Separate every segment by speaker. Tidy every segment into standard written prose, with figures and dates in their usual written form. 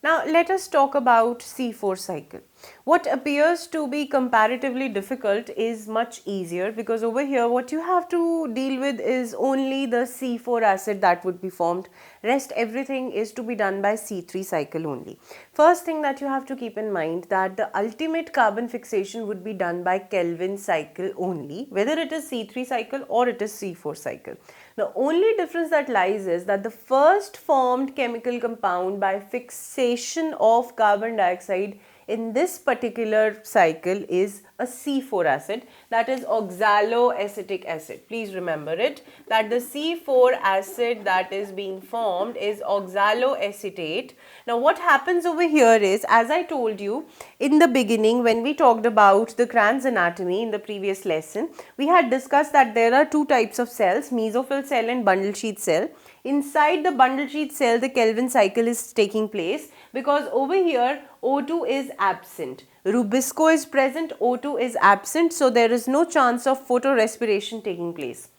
Speaker 1: Now let us talk about C4 cycle. What appears to be comparatively difficult is much easier, because over here what you have to deal with is only the C4 acid that would be formed. Rest everything is to be done by C3 cycle only. First thing that you have to keep in mind that the ultimate carbon fixation would be done by Kelvin cycle only, whether it is C3 cycle or it is C4 cycle. The only difference that lies is that the first formed chemical compound by fixation of carbon dioxide in this particular cycle is a C4 acid, that is oxaloacetic acid. Please remember it, that the C4 acid that is being formed is oxaloacetate. Now what happens over here is, as I told you in the beginning when we talked about the Kranz anatomy in the previous lesson, we had discussed that there are two types of cells, mesophyll cell and bundle sheath cell. Inside the bundle sheath cell, the Kelvin cycle is taking place because over here O2 is absent. Rubisco is present, O2 is absent, so there is no chance of photorespiration taking place.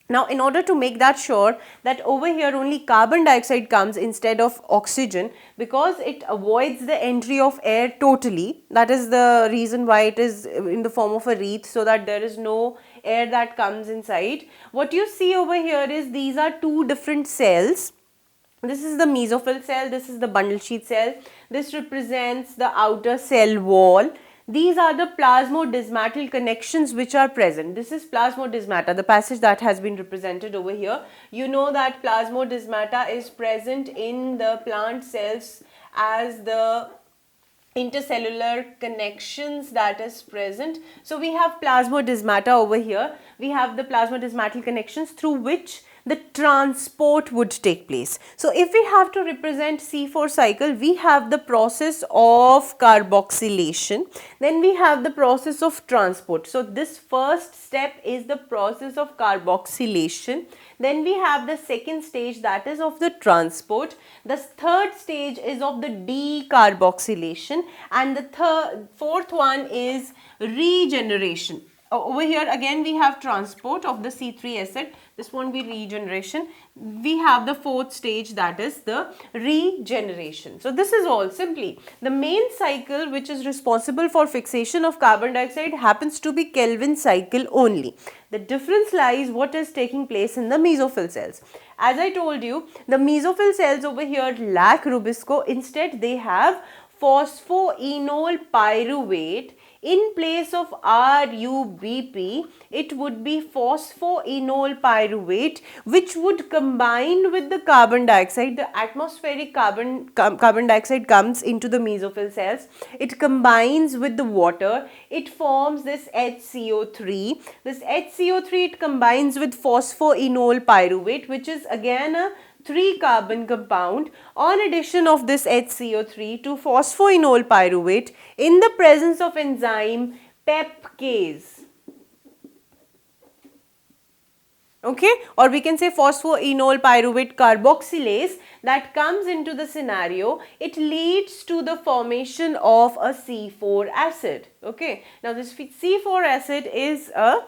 Speaker 1: Now, in order to make that sure that over here only carbon dioxide comes instead of oxygen, because it avoids the entry of air totally, that is the reason why it is in the form of a wreath, so that there is no air that comes inside. What you see over here is these are two different cells. This is the mesophyll cell, this is the bundle sheath cell. This represents the outer cell wall. These are the plasmodesmatal connections which are present. This is plasmodesmata, the passage that has been represented over here. You know that plasmodesmata is present in the plant cells as the intercellular connections that is present. So we have plasmodesmata over here. We have the plasmodesmatal connections through which the transport would take place. So if we have to represent C4 cycle, we have the process of carboxylation, then we have the process of transport. So this first step is the process of carboxylation. Then we have the second stage, that is of the transport. The third stage is of the decarboxylation, and the fourth one is regeneration. Over here again we have transport of the C3 acid. This won't be regeneration. We have the fourth stage, that is the regeneration. So this is all. Simply the main cycle which is responsible for fixation of carbon dioxide happens to be Kelvin cycle only. The difference lies what is taking place in the mesophyll cells. As I told you, the mesophyll cells over here lack rubisco. Instead they have phosphoenol pyruvate. In place of RUBP, it would be phosphoenol pyruvate, which would combine with the carbon dioxide. The atmospheric carbon dioxide comes into the mesophyll cells. It combines with the water. It forms this HCO3. This HCO3, it combines with phosphoenol pyruvate, which is again a 3-carbon compound. On addition of this HCO3 to phosphoenol pyruvate in the presence of enzyme peptase. Okay, or we can say phosphoenol pyruvate carboxylase that comes into the scenario, it leads to the formation of a C4 acid. Okay, now this C4 acid is a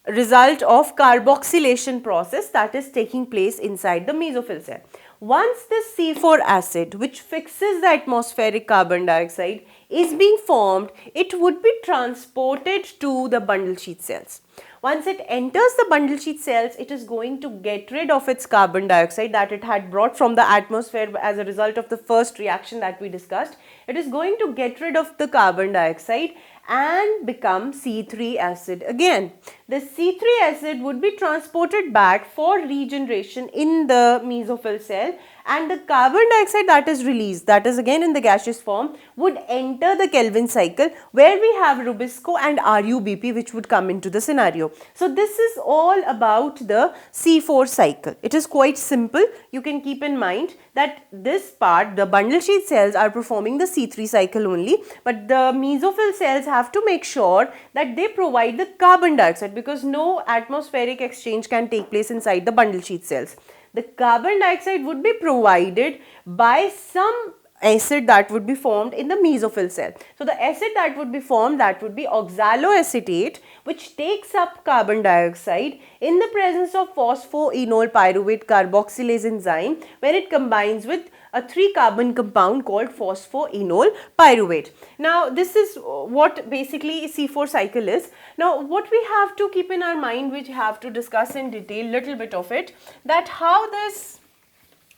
Speaker 1: result of carboxylation process that is taking place inside the mesophyll cell. Once this C4 acid, which fixes the atmospheric carbon dioxide, is being formed, it would be transported to the bundle sheath cells. Once it enters the bundle sheath cells, it is going to get rid of its carbon dioxide that it had brought from the atmosphere as a result of the first reaction that we discussed. It is going to get rid of the carbon dioxide and become C3 acid again. The C3 acid would be transported back for regeneration in the mesophyll cell, and the carbon dioxide that is released, that is again in the gaseous form, would enter the Kelvin cycle where we have rubisco and RUBP which would come into the scenario. So this is all about the C4 cycle. It is quite simple. You can keep in mind that this part, the bundle sheath cells are performing the C3 cycle only, but the mesophyll cells have to make sure that they provide the carbon dioxide, because no atmospheric exchange can take place inside the bundle sheath cells. The carbon dioxide would be provided by some acid that would be formed in the mesophyll cell. So the acid that would be formed, that would be oxaloacetate, which takes up carbon dioxide in the presence of phosphoenol pyruvate carboxylase enzyme when it combines with a 3-carbon compound called phosphoenol pyruvate. Now this is what basically C4 cycle is. Now what we have to keep in our mind, which we have to discuss in detail, little bit of it, that how this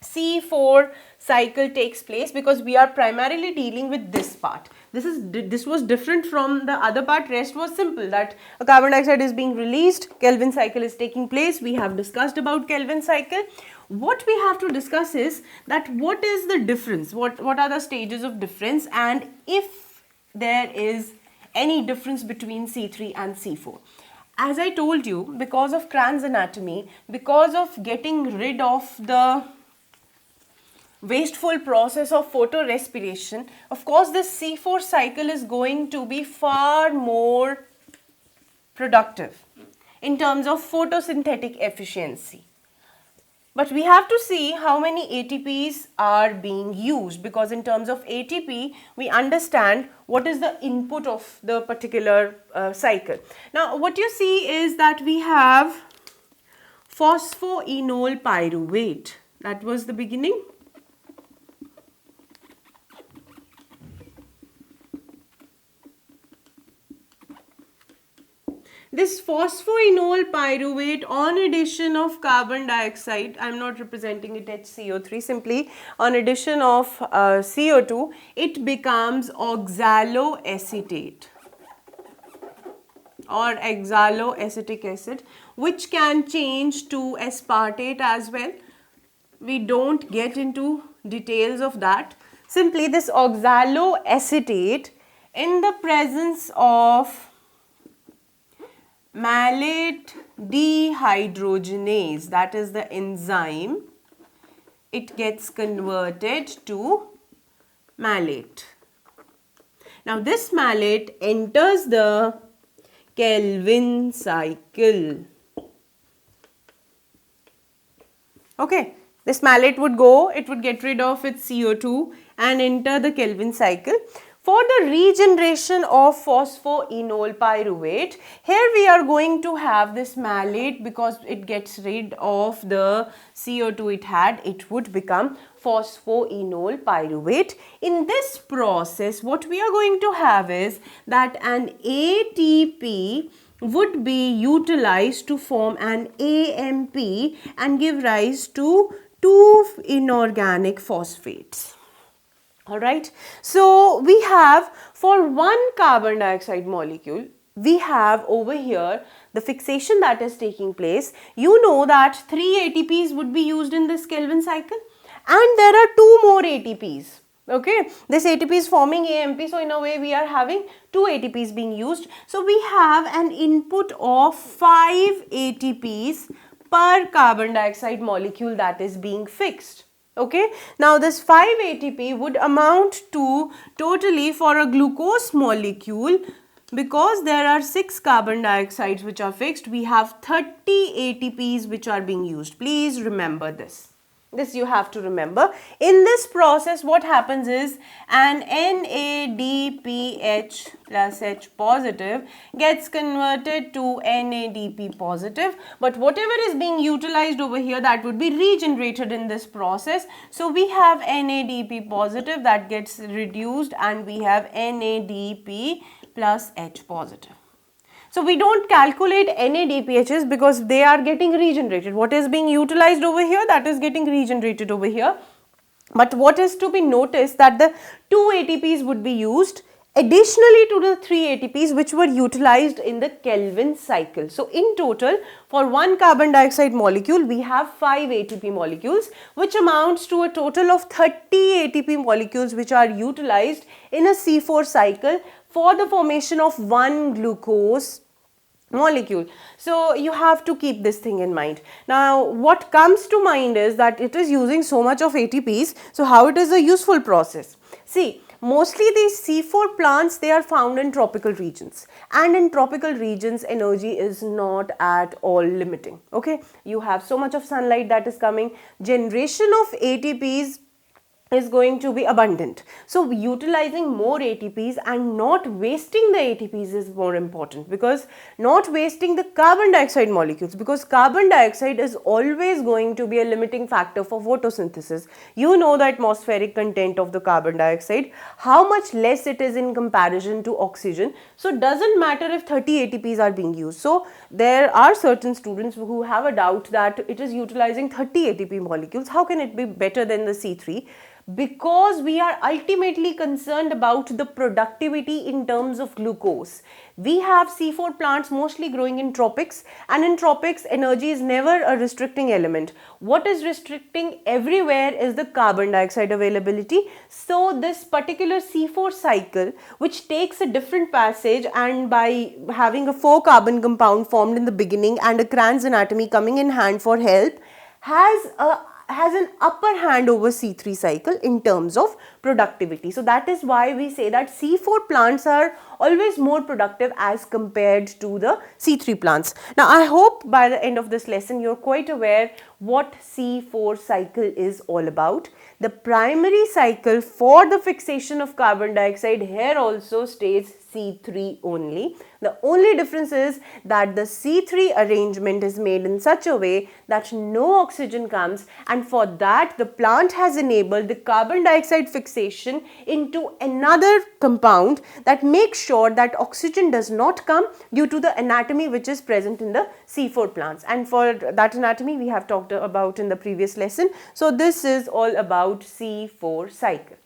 Speaker 1: C4 cycle takes place, because we are primarily dealing with this part. This was different from the other part. Rest was simple, that a carbon dioxide is being released, Kelvin cycle is taking place. We have discussed about Kelvin cycle. What we have to discuss is that what is the difference, what are the stages of difference, and if there is any difference between C3 and C4. As I told you, because of Cran's anatomy, because of getting rid of the wasteful process of photorespiration, of course this C4 cycle is going to be far more productive in terms of photosynthetic efficiency. But we have to see how many ATPs are being used, because in terms of ATP, we understand what is the input of the particular cycle. Now, what you see is that we have phosphoenol pyruvate. That was the beginning. This phosphoenol pyruvate, on addition of carbon dioxide, I am not representing it as CO3, simply on addition of CO2, it becomes oxaloacetate or oxaloacetic acid, which can change to aspartate as well. We don't get into details of that. Simply this oxaloacetate, in the presence of malate dehydrogenase, that is the enzyme, it gets converted to malate. Now this malate enters the Kelvin cycle. Okay, this malate would go, it would get rid of its CO2 and enter the Kelvin cycle. For the regeneration of phosphoenol pyruvate, here we are going to have this malate, because it gets rid of the CO2 it had, it would become phosphoenol pyruvate. In this process, what we are going to have is that an ATP would be utilized to form an AMP and give rise to 2 inorganic phosphates. Alright, so we have for one carbon dioxide molecule, we have over here the fixation that is taking place. You know that 3 ATPs would be used in this Kelvin cycle, and there are 2 more ATPs. Okay, this ATP is forming AMP, so in a way we are having 2 ATPs being used. So we have an input of 5 ATPs per carbon dioxide molecule that is being fixed. Okay, now this 5 ATP would amount to totally, for a glucose molecule, because there are 6 carbon dioxides which are fixed, we have 30 ATPs which are being used. Please remember this. This you have to remember. In this process, what happens is an NADPH plus H positive gets converted to NADP positive, but whatever is being utilized over here, that would be regenerated in this process. So we have NADP positive that gets reduced, and we have NADP plus H positive. So we don't calculate NADPHs because they are getting regenerated. What is being utilized over here, that is getting regenerated over here. But what is to be noticed, that the 2 ATPs would be used additionally to the 3 ATPs which were utilized in the Kelvin cycle. So in total, for one carbon dioxide molecule, we have 5 ATP molecules, which amounts to a total of 30 ATP molecules which are utilized in a C4 cycle for the formation of one glucose molecule. So you have to keep this thing in mind. Now what comes to mind is that it is using so much of ATPs. So how it is a useful process? See, mostly these C4 plants, they are found in tropical regions, and in tropical regions energy is not at all limiting. Okay, you have so much of sunlight that is coming. Generation of ATPs is going to be abundant. So utilizing more ATPs and not wasting the ATPs is more important, because not wasting the carbon dioxide molecules, because carbon dioxide is always going to be a limiting factor for photosynthesis. You know the atmospheric content of the carbon dioxide, how much less it is in comparison to oxygen. So it doesn't matter if 30 ATPs are being used. So there are certain students who have a doubt that it is utilizing 30 ATP molecules, how can it be better than the C3? Because we are ultimately concerned about the productivity in terms of glucose. We have C4 plants mostly growing in tropics, and in tropics energy is never a restricting element. What is restricting everywhere is the carbon dioxide availability. So this particular C4 cycle, which takes a different passage, and by having a 4 carbon compound formed in the beginning and a Kranz anatomy coming in hand for help, has an upper hand over C3 cycle in terms of productivity. So that is why we say that C4 plants are always more productive as compared to the C3 plants. Now I hope by the end of this lesson you're quite aware what C4 cycle is all about. The primary cycle for the fixation of carbon dioxide here also stays C3 only. The only difference is that the C3 arrangement is made in such a way that no oxygen comes, and for that the plant has enabled the carbon dioxide fixation into another compound that makes sure that oxygen does not come due to the anatomy which is present in the C4 plants. And for that anatomy we have talked about in the previous lesson. So this is all about C4 cycle.